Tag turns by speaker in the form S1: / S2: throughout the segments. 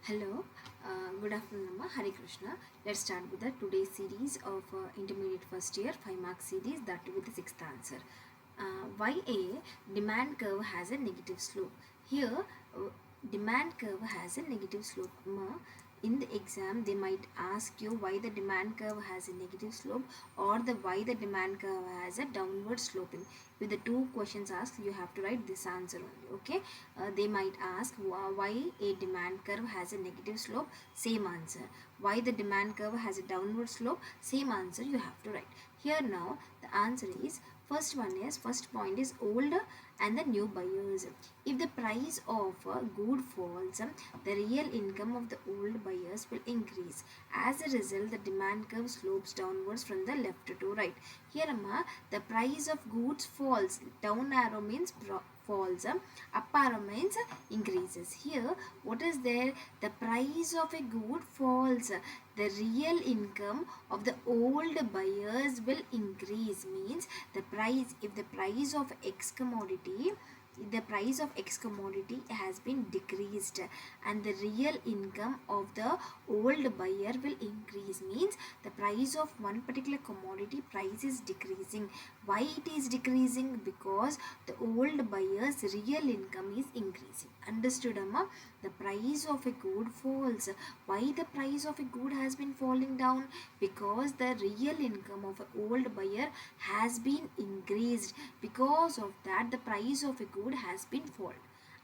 S1: Hello, good afternoon, Amma. Hari Krishna. Let's start with the today's series of intermediate first year 5 mark series, that with the sixth answer. Why a demand curve has a negative slope? Here, demand curve has a negative slope. In the exam, they might ask you why the demand curve has a negative slope or the why the demand curve has a downward sloping. With the two questions asked, you have to write this answer only. Okay, they might ask why a demand curve has a negative slope, same answer. Why the demand curve has a downward slope, same answer you have to write. Here now the answer is first point is old and the new buyers. If the price of a good falls, the real income of the old buyers will increase. As a result, the demand curve slopes downwards from the left to right. Here Amma, the price of goods falls. Down arrow means falls, up arrow means increases. Here what is there? The price of a good falls, the real income of the old buyers will increase. Means the price, if the price of x commodity, the price of x commodity has been decreased and the real income of the old buyer will increase. Means the price of one particular commodity price is decreasing. Why it is decreasing? Because the old buyer's real income is increasing. Understood, Amma? The price of a good falls. Why the price of a good has been falling down? Because the real income of an old buyer has been increased. Because of that, the price of a good has been fallen.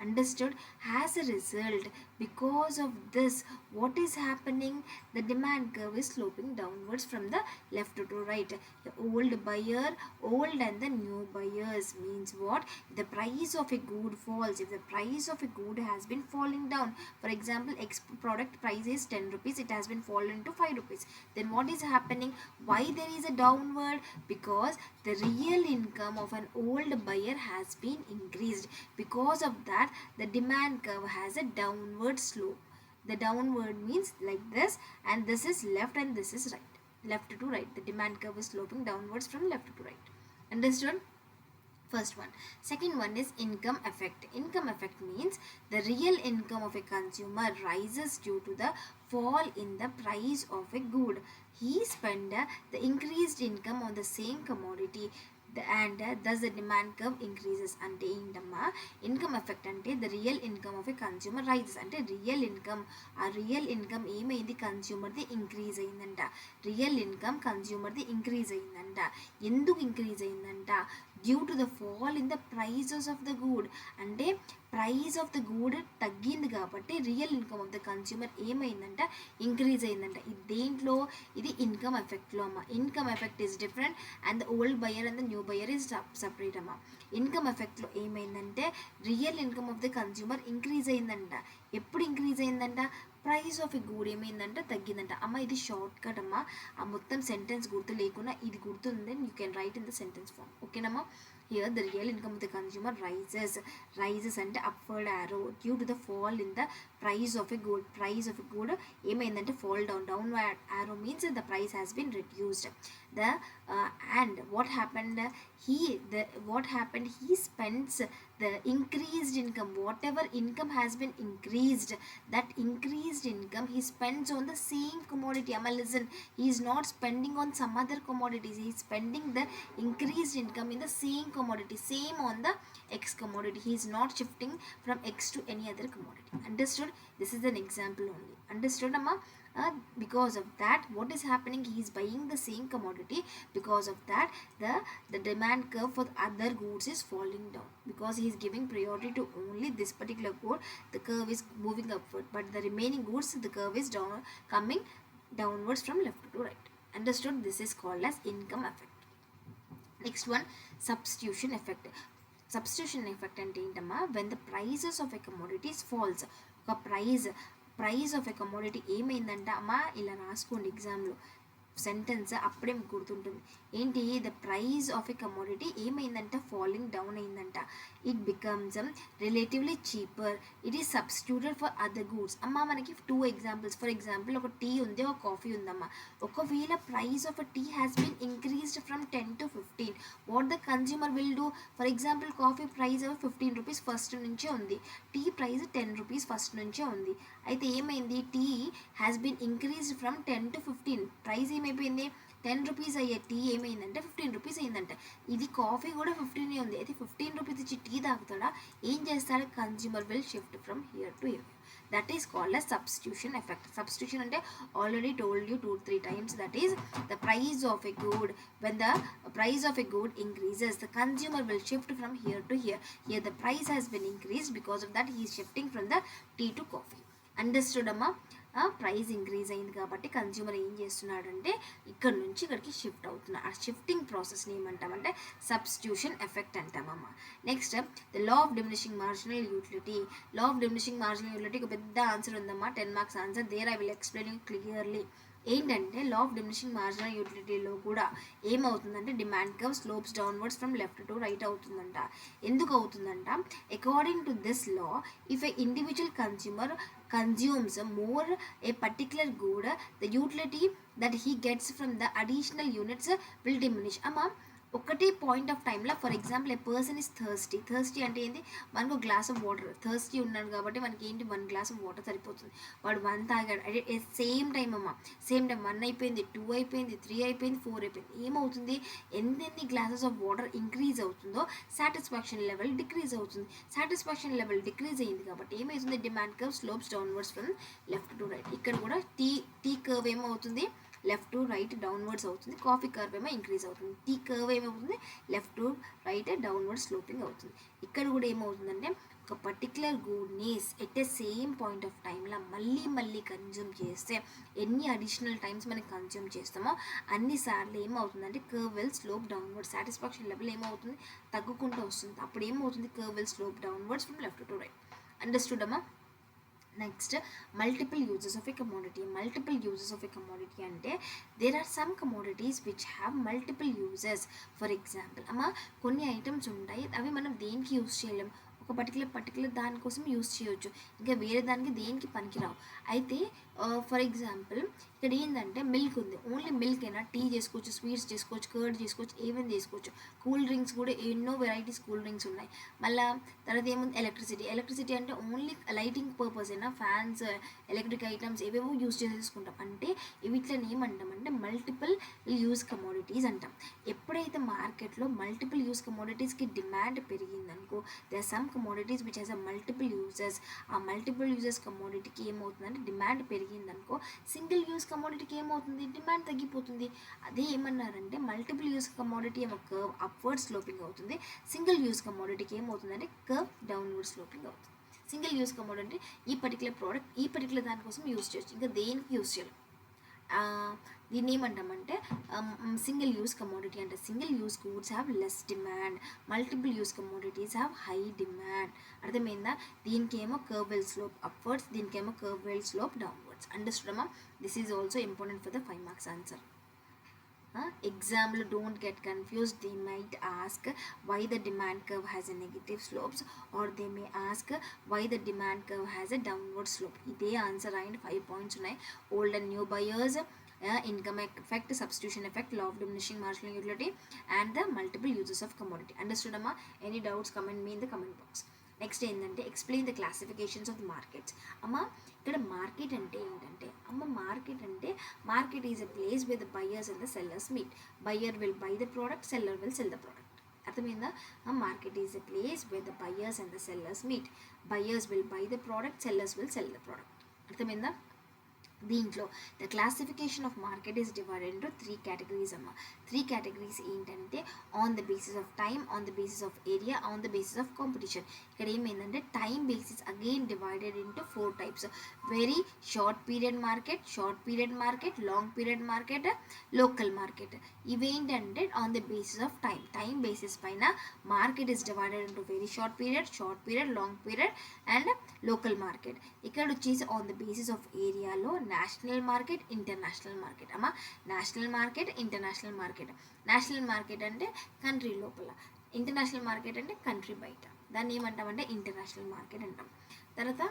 S1: Understood? As a result, because of this, what is happening? The demand curve is sloping downwards from the left to right. The old buyer, old and the new buyers means what? The price of a good falls. If the price of a good has been falling down, for example, X product price is 10 rupees, it has been fallen to 5 rupees. Then what is happening? Why there is a downward? Because the real income of an old buyer has been increased. Because of that, the demand curve has a downward slope. The downward means like this, and this is left and this is right. Left to right. The demand curve is sloping downwards from left to right. Understood? First one. Second one is income effect. Income effect means the real income of a consumer rises due to the fall in the price of a good. He spend the increased income on the same commodity, and thus the demand curve increases. అంటే ఏంటమ్మా income effect అంటే the real income of a consumer rises. అంటే real income, ఆ real income ఏమైంది? కన్స్యూమర్ది increase అయిందంట. Real income కన్స్యూమర్ది increase అయిందంట. ఎందుకు ఇంక్రీజ్ అయిందంట? Due to the fall in the prices of the good. అంటే ప్రైస్ ఆఫ్ ద గుడ్ తగ్గింది కాబట్టి real income of the consumer ఏమైందంట? ఇంక్రీజ్ అయిందంట. ఇది దేంట్లో? ఇది ఇన్కమ్ ఎఫెక్ట్లో అమ్మ. Income effect is different and the old buyer and the new buyer is separate అమ్మ. ఇన్కమ్ ఎఫెక్ట్లో ఏమైందంటే real income of the consumer increase అయిందంట. ఎప్పుడు ఇంక్రీజ్ అయిందంట? ప్రైస్ ఆఫ్ ఎ గుడ్ ఏమైందంట? తగ్గిందంట. అమ్మ ఇది షార్ట్ కట్ అమ్మ. ఆ మొత్తం సెంటెన్స్ గుర్తు లేకుండా ఇది గుర్తుంది, you can write in the sentence form. ఓకేనమ్మా? Here the real income of the consumer rises and upward arrow due to the fall in the price of a good. Price of a good ఏమైందంటే fall down. Downward arrow means the price has been reduced. The and what happened? He spends the increased income. Whatever income has been increased, that increased income he spends on the same commodity. Amma, listen, he is not spending on some other commodities. He is spending the increased income in the same commodity, same on the X commodity. He is not shifting from X to any other commodity. Understood? This is an example only. Understood, Amma? Because of that, what is happening? He is buying the same commodity. Because of that, the demand curve for other goods is falling down. Because he is giving priority to only this particular good, the curve is moving upward. But the remaining goods, the curve is down, coming downwards from left to right. Understood? This is called as income effect. Next one, substitution effect. Substitution effect అంటే ఏంటమ్మా? When the prices of a commodities falls. ఒక price of a commodity ఏమైందంట అమ్మా? ఇలా రాసుకోండి ఎగ్జామ్లో. Sentence అప్పుడే మీకు గుర్తుంటుంది. ఏంటి, the price of a commodity ఏమైందంట, ఫాలింగ్ డౌన్ అయిందంట. It becomes relatively cheaper, it is substituted for other goods. అమ్మ మనకి 2 ఎగ్జాంపుల్స్. ఫర్ ఎగ్జాంపుల్ ఒక టీ ఉంది, ఒక కాఫీ ఉందమ్మా. ఒకవేళ price of a tea has been increased from 10 to 15, what the consumer will do? For example coffee price 15 rupees first నుంచే ఉంది, tea price 10 rupees first నుంచే ఉంది. అయితే ఏమైంది, tea has been increased from 10 to 15, price ఏమైపోయింది, 10 rupees అయ్యే tea ఏమైందంటే 15 rupees అయిందంట. ఇది కాఫీ కూడా 15 ఉంది. అయితే 15 రూపీస్ ఇచ్చి టీ తాగుతాడా, ఏం చేస్తాడు, consumer will shift from here to hear. That is called as substitution effect. Substitution అంటే already told you 2-3 times, that is the price of a good, when the price of a good increases, the consumer will shift from here to here. Here the price has been increased, because of that he is shifting from the tea to coffee. Understood amma? Price increase అయింది కాబట్టి consumer ఏం చేస్తున్నాడంటే ఇక్కడ నుంచి ఇక్కడికి shift అవుతున్నాడు. ఆ shifting ప్రాసెస్ని ఏమంటామంటే సబ్స్టిట్యూషన్ ఎఫెక్ట్ అంటామమ్మ. Next the law of diminishing marginal utility. Law of diminishing marginal యూటిలిటీకి పెద్ద ఆన్సర్ ఉందమ్మా, 10 marks answer. There I will explain you clearly. ఏంటంటే లా ఆఫ్ డిమినిషింగ్ మార్జినల్ యూటిలిటీలో కూడా ఏమవుతుందంటే demand curve slopes downwards from left to right అవుతుందంట. ఎందుకు అవుతుందంట, according to this law, if a individual consumer consumes more a particular good, the utility that he gets from the additional units will diminish. amma ఒకటే point of టైంలో, for example A person is thirsty అంటే ఏంటి, మనకు glass of water, thirsty ఉన్నాడు కాబట్టి మనకి ఏంటి 1 glass of water సరిపోతుంది. వాడు 1 తాగాడు, అదే సేమ్ టైం 1 అయిపోయింది, 2 అయిపోయింది, 3 అయిపోయింది, 4 అయిపోయింది. ఏమవుతుంది, ఎన్ని గ్లాసెస్ ఆఫ్ వాటర్ ఇంక్రీజ్ అవుతుందో సాటిస్ఫాక్షన్ లెవెల్ డిక్రీజ్ అవుతుంది. సాటిస్ఫాక్షన్ లెవెల్ డిక్రీజ్ అయింది కాబట్టి ఏమవుతుంది, demand curve slopes downwards from left to right. ఇక్కడ కూడా టీ కర్వ్ ఏమవుతుంది, లెఫ్ట్ టు రైట్ డౌన్వర్డ్స్ అవుతుంది. కాఫీ కర్వ్ ఏమో ఇంక్రీజ్ అవుతుంది. టీ కర్వ్ ఏమవుతుంది, left to right downward sloping అవుతుంది. ఇక్కడ కూడా ఏమవుతుందంటే ఒక particular goodness at a same point of టైంలో మళ్ళీ కన్జ్యూమ్ చేస్తే ఎన్ని అడిషనల్ టైమ్స్ మనం కన్జ్యూమ్ చేస్తామో అన్నిసార్లు ఏమవుతుందంటే curve will slope downward, satisfaction level ఏమవుతుంది, తగ్గుకుంటూ వస్తుంది. అప్పుడు ఏమవుతుంది, curve will slope downwards from left to right. Understood అమ్మా? Next multiple uses of a commodity. Multiple uses of a commodity అంటే there are some commodities which have multiple uses. For example అమ్మ కొన్ని items ఉంటాయి, అవి మనం దేనికి use చేయలేం, ఒక పర్టికులర్ దానికోసం యూజ్ చేయొచ్చు, ఇంకా వేరే దానికి దేనికి పనికిరావు. అయితే ఫర్ ఎగ్జాంపుల్ ఇక్కడ ఏంటంటే మిల్క్ ఉంది, ఓన్లీ మిల్క్ అయినా టీ చేసుకోవచ్చు, స్వీట్స్ చేసుకోవచ్చు, కర్డ్ చేసుకోవచ్చు, ఏమైనా చేసుకోవచ్చు. కూల్ డ్రింక్స్ కూడా ఎన్నో వెరైటీస్ కూల్ డ్రింక్స్ ఉన్నాయి. మళ్ళీ తర్వాత ఏముంది, ఎలక్ట్రిసిటీ అంటే ఓన్లీ లైటింగ్ పర్పస్ అయినా ఫ్యాన్స్, ఎలక్ట్రిక్ ఐటమ్స్ ఏవేవో యూజ్ చేసుకుంటాం. అంటే వీటిని ఏమంటామంటే మల్టిపుల్ యూజ్ కమోడిటీస్ అంటాం. ఎప్పుడైతే మార్కెట్లో మల్టిపుల్ యూజ్ కమోడిటీస్కి డిమాండ్ పెరిగిందనుకో, they are some commodities which has a multiple uses. ఆ మల్టిపుల్ యూజెస్ కమోడిటీకి ఏమవుతుందంటే డిమాండ్ పెరిగిందనుకో, సింగిల్ యూజ్ కమోడిటీకి ఏమవుతుంది, డిమాండ్ తగ్గిపోతుంది. అదే ఏమన్నారంటే మల్టిపుల్ యూజ్ కమోడిటీ ఏమో కర్వ్ అప్వర్డ్ స్లోపింగ్ అవుతుంది, సింగిల్ యూజ్ కమోడిటీకి ఏమవుతుందంటే కర్వ్ డౌన్వర్డ్ స్లోపింగ్ అవుతుంది. సింగిల్ యూజ్ కమోడిటీ ఈ పర్టికులర్ ప్రోడక్ట్ ఈ పర్టికులర్ దానికోసం యూజ్ చేయొచ్చు, ఇంకా దేనికి యూజ్ చేయలేం. దీన్ని ఏమంటామంటే సింగిల్ యూజ్ కమోడిటీ అంటే single use goods have less demand, multiple use commodities have high demand. అర్థమైందా? దీనికేమో కర్వ్ విల్ స్లోప్ అప్వర్డ్స్, దీనికేమో కర్వ్ విల్ స్లోప్ డౌన్వర్డ్స్. అండర్స్టూడమ్మా? This is also important for the 5 marks answer. Example, don't get confused. They might ask why the demand curve has a negative slopes, or they may ask why the demand curve has a downward slope. ఇదే answer and 5 points ఉన్నాయి. Old and new buyers, income effect, substitution effect, law of diminishing marginal utility, and the multiple uses of commodity. Understood amma? Any doubts, comment me in the comment box. Next ఏంటంటే explain the classifications of the markets. అమ్మ ఇక్కడ market అంటే ఏంటంటే market is a place with the buyers and the sellers meet. Buyer will buy the product, seller will sell the product. అర్థమైందా? Market is a place with the buyers and the sellers meet. Buyers will buy the product, sellers will sell the product. అర్థమైందా? దీంట్లో the classification of market is divided into 3 categories అమ్మ. 3 categories ఏంటంటే on the basis of time, on the basis of area, on the basis of competition. ఇక్కడ ఏమైందంటే time basis again divided into 4 types. Very short period market, long period market, local market. ఇవేంటంటే on the basis of time basis పైన market is divided into very short period, long period and local market. ఇక్కడ వచ్చేసి on the basis of ఏరియాలో national market, international market. అమ్మ national market, international market. National market అంటే country లోపల, international market అంటే country బయట. దాన్ని ఏమంటామంటే ఇంటర్నేషనల్ మార్కెట్ అంటాం. తర్వాత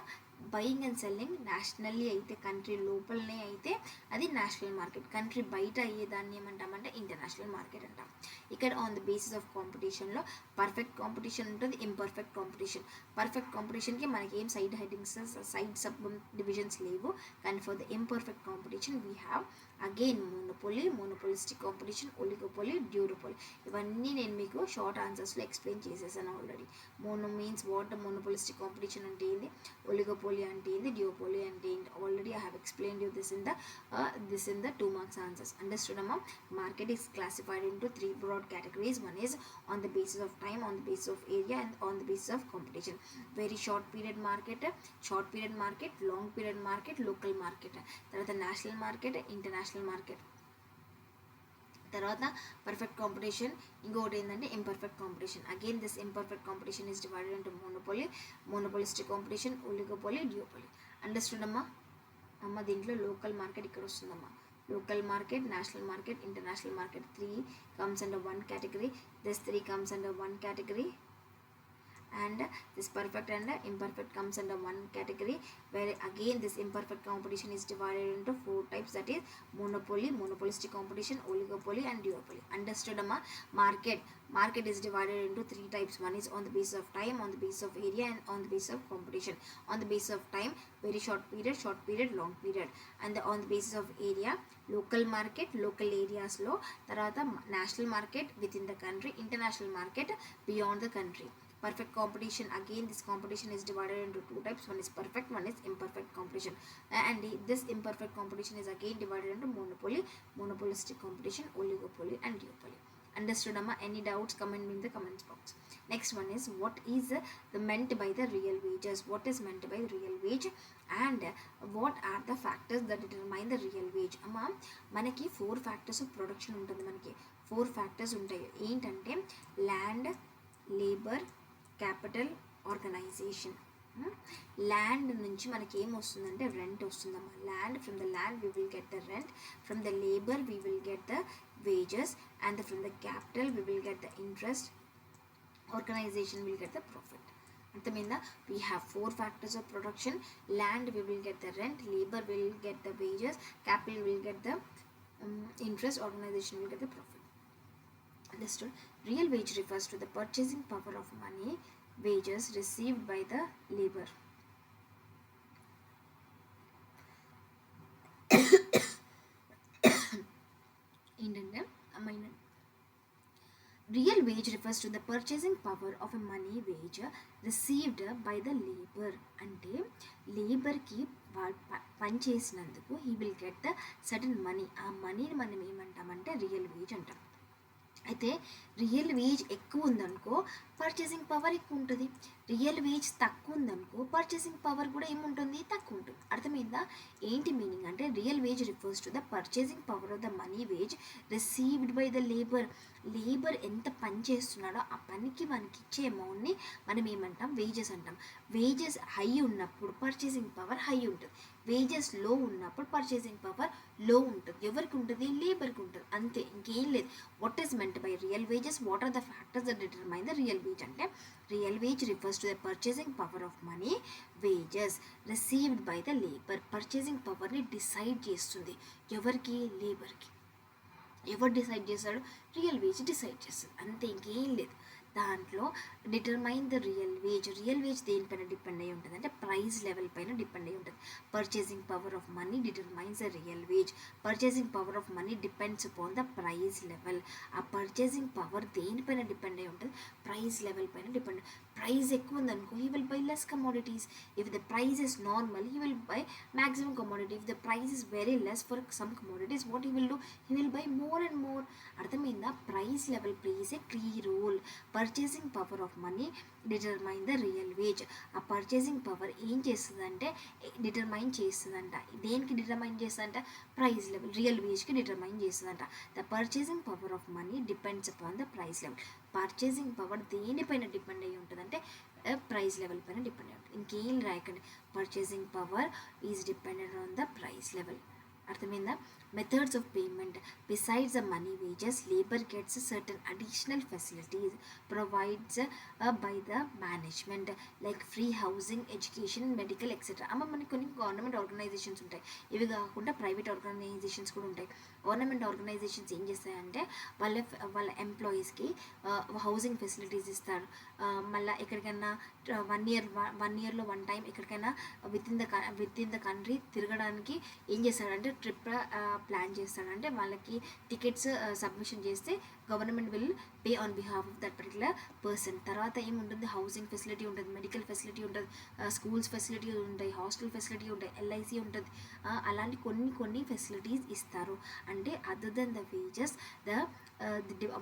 S1: బయింగ్ అండ్ సెల్లింగ్ నేషనల్లీ అయితే, కంట్రీ లోపలనే అయితే అది నేషనల్ మార్కెట్. కంట్రీ బయట అయ్యేదాన్ని ఏమంటామంటే ఇంటర్నేషనల్ మార్కెట్ అంటాం. ఇక్కడ ఆన్ ద బేసిస్ ఆఫ్ కాంపిటీషన్లో పర్ఫెక్ట్ కాంపిటీషన్ ఉంటుంది, ఇంపర్ఫెక్ట్ కాంపిటీషన్. పర్ఫెక్ట్ కాంపిటీషన్కి మనకి ఏం side headings, side sub divisions లేవు. కానీ for the imperfect competition we have again monopoly, monopolistic competition, oligopoly, duopoly. ఇవన్నీ నేను మీకు షార్ట్ ఆన్సర్స్లో ఎక్స్ప్లెయిన్ చేసేసాను already. Mono means what, monopolistic competition అంటే ఏంది, ఒలిగోపోలీ అంటే ఏంది, డ్యూరోపోలీ అంటే ఏంటి, already I have explained you this in the 2 marks answers. Understood amma? Market is classified into 3 broad categories. One is on the basis of time, on the basis of area, and on the basis of competition. Very short period market, long period market, local market. తర్వాత national market, international market. తర్వాత perfect competition. ఇంకొకటి ఏంటంటే imperfect competition. Again this imperfect competition is divided into monopoly, monopolistic competition, oligopoly, duopoly. Understood అమ్మా? దీంట్లో local market ఇక్కడ వస్తుందమ్మా. Local market, national market, international market 3 comes under one category. This 3 comes under one category, and this perfect and imperfect comes under one category, where again this imperfect competition is divided into 4 types, that is monopoly, monopolistic competition, oligopoly, and duopoly. Understood amma? Market is divided into 3 types. One is on the basis of time, on the basis of area, and on the basis of competition. On the basis of time, very short period, long period. And on the basis of area, local market, local areas lo. Tarvata national market within the country, international market beyond the country. Perfect competition, again this competition is divided into 2 types. One is perfect, one is imperfect competition, and this imperfect competition is again divided into monopoly, monopolistic competition, oligopoly, and duopoly. Understood amma? Any doubts, comment in the comments box. Next one is, what is the meant by the real wages? What is meant by real wage, and what are the factors that determine the real wage? amma manaki 4 factors of production untundi. Manaki 4 factors ఉంటాయి. ఏంటంటే land, labour, capital, organization. Land నుంచి మనకి ఏం వస్తుందంటే rent వస్తుందమ్మా. Land, from the land we will get the rent, from the labour we will get the wages, and from the capital we will get the interest, organization will get the profit. అర్థమైందా? We have 4 factors of production. Land we will get the rent, labour will get the wages, capital will get the interest, organization will get the profit. Understood? Real wage refers to the purchasing power of money, wages received by the labor. Real wage refers to the purchasing power of a money, wage received by the labor. అంటే లేబర్కి పని చేసినందుకు he will get the certain money. ఆ మనీని మనం ఏమంటామంటే real veg అంటాం. అయితే real veg ఎక్కువ ఉందనుకో పర్చేసింగ్ పవర్ ఎక్కువ ఉంటుంది. రియల్ వేజ్ తక్కువ ఉందనుకో పర్చేసింగ్ పవర్ కూడా ఏముంటుంది, తక్కువ ఉంటుంది. అర్థమైందా? ఏంటి మీనింగ్ అంటే real wage refers to the purchasing power of the money wage received by the labour. Labour ఎంత పని చేస్తున్నాడో ఆ పనికి మనకి ఇచ్చే అమౌంట్ని మనం ఏమంటాం, వేజెస్ అంటాం. వేజెస్ హై ఉన్నప్పుడు పర్చేసింగ్ పవర్ హై ఉంటుంది, వేజెస్ లో ఉన్నప్పుడు పర్చేసింగ్ పవర్ లో ఉంటుంది. ఎవరికి ఉంటుంది? లేబర్కి ఉంటుంది. అంతే, ఇంకేం లేదు. What is meant by real wages? What are the factors that determine the real wage అంటే real wage refers to the purchasing power of money, wages received by the labour. Purchasing పవర్ని డిసైడ్ చేస్తుంది. ఎవరికి? లేబర్కి. ఎవరు decide చేస్తాడు? Real veg decide చేస్తుంది. అంతే, ఇంకేం లేదు. దాంట్లో determine the real wage. Real wage దేనిపైన డిపెండ్ అయి ఉంటుంది అంటే ప్రైస్ లెవెల్ పైన డిపెండ్ అయి ఉంటుంది. Purchasing power of money determines the real wage. Purchasing power of money depends upon the price level. ఆ పర్చేసింగ్ పవర్ దేనిపైన డిపెండ్ అయి ఉంటుంది? ప్రైస్ లెవెల్ పైన డిపెండ్. ప్రైస్ ఎక్కువ ఉందనుకో he will buy less commodities. If the price is normal he will buy maximum commodity. If the price is very less for some commodities, what he will do? He will buy more and more. అర్థమైందా? Price level plays a key role. Purchasing power of money determine the real wage. ఆ purchasing power ఏం చేస్తుందంటే determine చేస్తుందంట. దేనికి determine చేస్తుందంట? Price level, real వేజ్కి determine చేస్తుందంట. The purchasing power of money depends upon the price level. Purchasing power దేనిపైన depend అయ్యి ఉంటుందంటే ప్రైస్ లెవెల్ పైన డిపెండ్ అయ్యి ఉంటుంది. ఇంకేం రాయకండి, purchasing power is dependent on the price level. అర్థమైందా? Methods of payment. Besides the money wages, labour gets certain additional facilities provides by the management like free housing, education, medical etcetera. మనకి కొన్ని government organisations ఉంటాయి. ఇవి కాకుండా private organisations కూడా ఉంటాయి. Government organisations ఏం చేస్తాయంటే వాళ్ళ ఎంప్లాయీస్కి హౌసింగ్ ఫెసిలిటీస్ ఇస్తారు. మళ్ళీ ఎక్కడికైనా 1 ఇయర్లో 1 టైం ఎక్కడికైనా విత్ ఇన్ ద కంట్రీ తిరగడానికి ఏం చేస్తాడంటే ట్రిప్ ప్లాన్ చేస్తాడు. అంటే వాళ్ళకి టికెట్స్ సబ్మిషన్ చేస్తే government will pay on behalf of that particular person. తర్వాత ఏముంటుంది? హౌసింగ్ ఫెసిలిటీ ఉంటుంది, మెడికల్ ఫెసిలిటీ ఉంటుంది, స్కూల్స్ ఫెసిలిటీ ఉంటాయి, హాస్టల్ ఫెసిలిటీ ఉంటాయి, ఎల్ఐసి ఉంటుంది. అలాంటి కొన్ని ఫెసిలిటీస్ ఇస్తారు. అంటే other than the wages the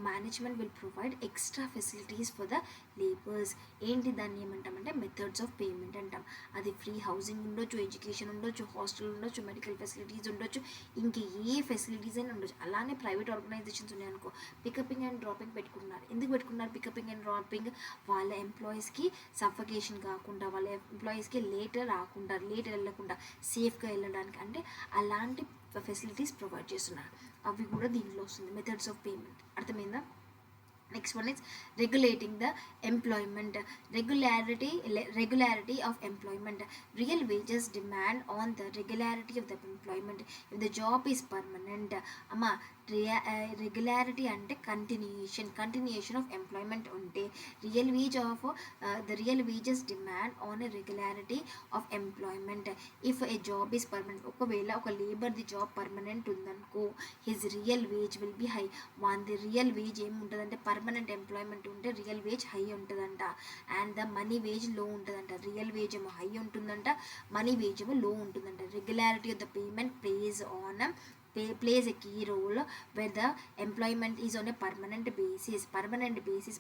S1: management will provide extra facilities for the labours. ఏంటి దాన్ని ఏమంటామంటే మెథడ్స్ ఆఫ్ పేమెంట్ అంటాం. అది ఫ్రీ హౌసింగ్ ఉండొచ్చు, ఎడ్యుకేషన్ ఉండొచ్చు, హాస్టల్ ఉండొచ్చు, మెడికల్ ఫెసిలిటీస్ ఉండొచ్చు, ఇంక ఏ ఫెసిలిటీస్ అయినా ఉండొచ్చు. అలానే ప్రైవేట్ ఆర్గనైజేషన్స్ ఉన్నాయనుకో, పికపింగ్ అండ్ డ్రాపింగ్ పెట్టుకున్నారు. ఎందుకు పెట్టుకున్నారు పికపింగ్ అండ్ డ్రాపింగ్? వాళ్ళ ఎంప్లాయీస్కి సఫకేషన్ కాకుండా, వాళ్ళ ఎంప్లాయీస్కి లేట్ వెళ్ళకుండా సేఫ్గా వెళ్ళడానికి, అంటే అలాంటి ఫెసిలిటీస్ ప్రొవైడ్ చేస్తున్నారు. అవి కూడా దీంట్లో వస్తుంది, మెథడ్స్ ఆఫ్ పేమెంట్. అర్థమైందా? Next one is regulating the employment. Regularity of employment. Real wages demand on the regularity of the employment. If the job is permanent, regularity అంటే కంటిన్యూషన్ ఆఫ్ ఎంప్లాయ్మెంట్ ఉంటే the real wages demand on a regularity of employment. If a job is permanent, ఒకవేళ ఒక లేబర్ది job permanent ఉందనుకో, his real wage will be high. వాంది real wage ఏముంటుందంటే, permanent employment ఉంటే real wage high ఉంటుందంట, and the money wage low ఉంటుందంట. Real wage ఏమో హై ఉంటుందంట, మనీ వేజ్ ఏమో లో ఉంటుందంట. Regularity of the payment plays a key role where the employment is on a permanent basis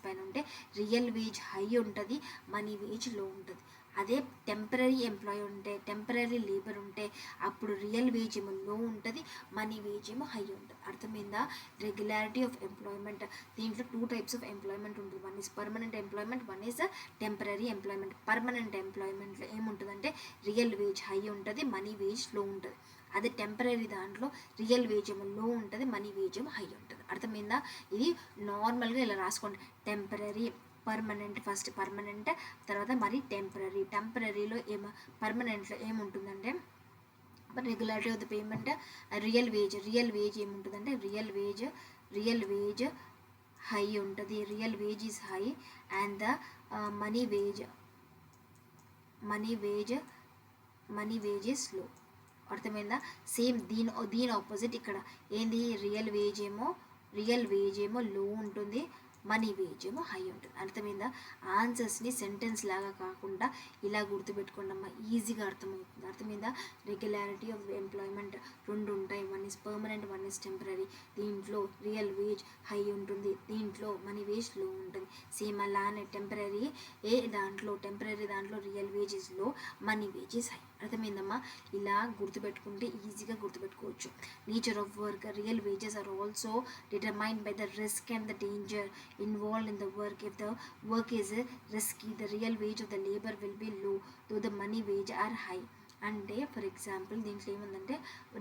S1: పైన ఉంటే real wage high ఉంటుంది, money wage low ఉంటుంది. అదే టెంపరీ ఎంప్లాయీ ఉంటే, టెంపరీ లేబర్ ఉంటే, అప్పుడు రియల్ వేజ్ ఏమో లో ఉంటుంది, మనీ వేజ్ ఏమో హై ఉంటుంది. అర్థమైందా? Regularity of employment. దీంట్లో 2 types ఆఫ్ ఎంప్లాయ్మెంట్ ఉంటుంది. One is permanent employment, one is temporary employment. Permanent ఎంప్లాయ్మెంట్లో ఏముంటుందంటే రియల్ వేజ్ హై ఉంటుంది, మనీ వేజ్ లో ఉంటుంది. అదే టెంపరీ దాంట్లో రియల్ వేజ్ ఏమో లో ఉంటుంది, మనీ వేజ్ ఏమో హై ఉంటుంది. అర్థమైందా? ఇది నార్మల్గా ఇలా రాసుకోండి. టెంపరీ, పర్మనెంట్, ఫస్ట్ పర్మనెంట్, తర్వాత మరి టెంపరీలో పర్మనెంట్లో ఏముంటుందంటే regularity of the payment, real wage ఏముంటుందంటే రియల్ వేజ్ హై ఉంటుంది, real wage is high, and the money wage is low. అర్థమైందా? సేమ్ దీని ఆపోజిట్ ఇక్కడ ఏంది? రియల్ వేజ్ ఏమో లో ఉంటుంది, మనీ వేజ్ ఏమో హై ఉంటుంది. అర్థమైందా? ఆన్సర్స్ని సెంటెన్స్ లాగా కాకుండా ఇలా గుర్తుపెట్టుకోండి అమ్మా, ఈజీగా అర్థమవుతుంది. అర్థమైందా? రెగ్యులారిటీ ఆఫ్ ఎంప్లాయ్మెంట్ 2 ఉంటాయి, one is permanent, one is temporary. దీంట్లో రియల్ వేజ్ హై ఉంటుంది, దీంట్లో మనీ వేజ్ లో ఉంటుంది. సేమ్ అలానే టెంపరీ దాంట్లో real wage is low, money wage is high. అర్థమైందమ్మా? ఇలా గుర్తుపెట్టుకుంటే ఈజీగా గుర్తుపెట్టుకోవచ్చు. Nature of work. Real wages are also determined by the risk and the danger involved in the work. If the work is risky, the real wage of the labor will be low, though the money wage are high. అంటే for example దీంట్లో ఏముందంటే,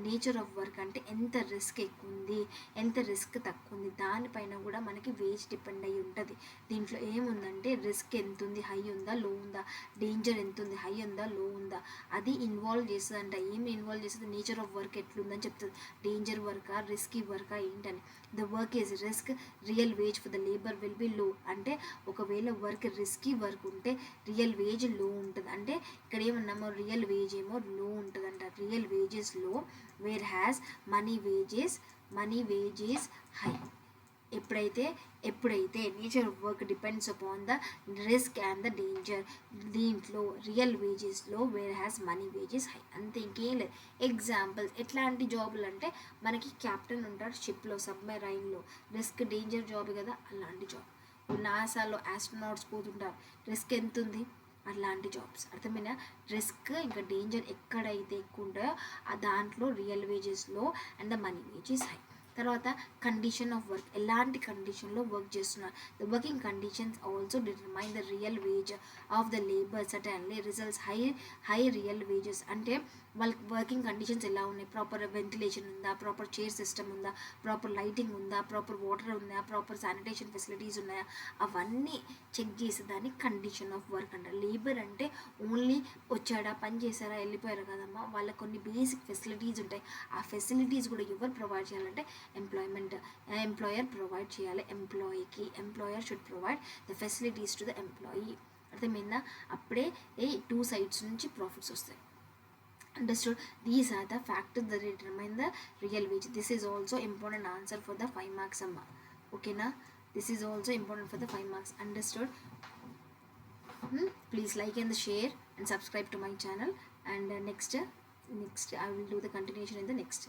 S1: nature of work అంటే ఎంత risk ఎక్కువ ఉంది, ఎంత risk తక్కువ ఉంది, దానిపైన కూడా మనకి వేజ్ డిపెండ్ అయ్యి ఉంటుంది. దీంట్లో ఏముందంటే రిస్క్ ఎంత ఉంది, హై ఉందా లో ఉందా, డేంజర్ ఎంత ఉంది, హై ఉందా లో ఉందా, అది ఇన్వాల్వ్ చేస్తుందంట. ఏమి ఇన్వాల్వ్ చేస్తుంది? నేచర్ ఆఫ్ వర్క్ ఎట్లుందని చెప్తుంది. డేంజర్ వర్కా, రిస్కీ వర్కా ఏంటని. The work is risk, real veg for the labour will be లో. అంటే ఒకవేళ వర్క్ రిస్కీ వర్క్ ఉంటే రియల్ వేజ్ లో ఉంటుంది. అంటే ఇక్కడ ఏమన్నామో రియల్ వేజ్ ఏమో లో ఉంటుందంట, real wages low, where has money wages high. ఎప్పుడైతే nature of work depends upon the risk and the danger, దీంట్లో రియల్ వేజెస్లో where has money wages high. అంతే, ఇంకేం లేదు. ఎగ్జాంపుల్స్ ఎట్లాంటి జాబులు అంటే, మనకి క్యాప్టెన్ ఉంటాడు షిప్లో, సబ్మెరైన్లో, రిస్క్ డేంజర్ జాబ్ కదా, అలాంటి జాబ్. నాసాలో ఆస్ట్రోనాట్స్ పోతుంటారు, రిస్క్ ఎంత ఉంది? అలాంటి జాబ్స్ అర్థమైనా. రిస్క్ ఇంకా డేంజర్ ఎక్కడైతే ఎక్కువ ఉంటాయో ఆ దాంట్లో రియల్ వేజెస్లో and the money wages high. తర్వాత కండిషన్ ఆఫ్ వర్క్, ఎలాంటి కండిషన్లో వర్క్ చేస్తున్నారు. The working conditions also determine the real wage of the labour. Suddenly results high real wages. అంటే వాళ్ళకి వర్కింగ్ కండిషన్స్ ఎలా ఉన్నాయి, ప్రాపర్ వెంటిలేషన్ ఉందా, ప్రాపర్ చైర్ సిస్టమ్ ఉందా, ప్రాపర్ లైటింగ్ ఉందా, ప్రాపర్ వాటర్ ఉందా, ప్రాపర్ శానిటేషన్ ఫెసిలిటీస్ ఉన్నాయా, అవన్నీ చెక్ చేసేదాన్ని కండిషన్ ఆఫ్ వర్క్ అంటారు. లేబర్ అంటే ఓన్లీ వచ్చాడా, పని చేశారా, వెళ్ళిపోయారా కదమ్మా, వాళ్ళకి కొన్ని బేసిక్ ఫెసిలిటీస్ ఉంటాయి. ఆ ఫెసిలిటీస్ కూడా ఎవరు ప్రొవైడ్ చేయాలంటే ఎంప్లాయర్ ప్రొవైడ్ చేయాలి ఎంప్లాయీకి. Employer should provide the facilities to the employee. అర్థమైందా? అప్పుడే టూ సైడ్స్ నుంచి ప్రాఫిట్స్ వస్తాయి. Understood? These are the factors that determine the real wage. This is also important answer for the 5 marks amma. Okay na? This is also important for the 5 marks. Understood? Please like and share and subscribe to my channel, and next I will do the continuation in the next.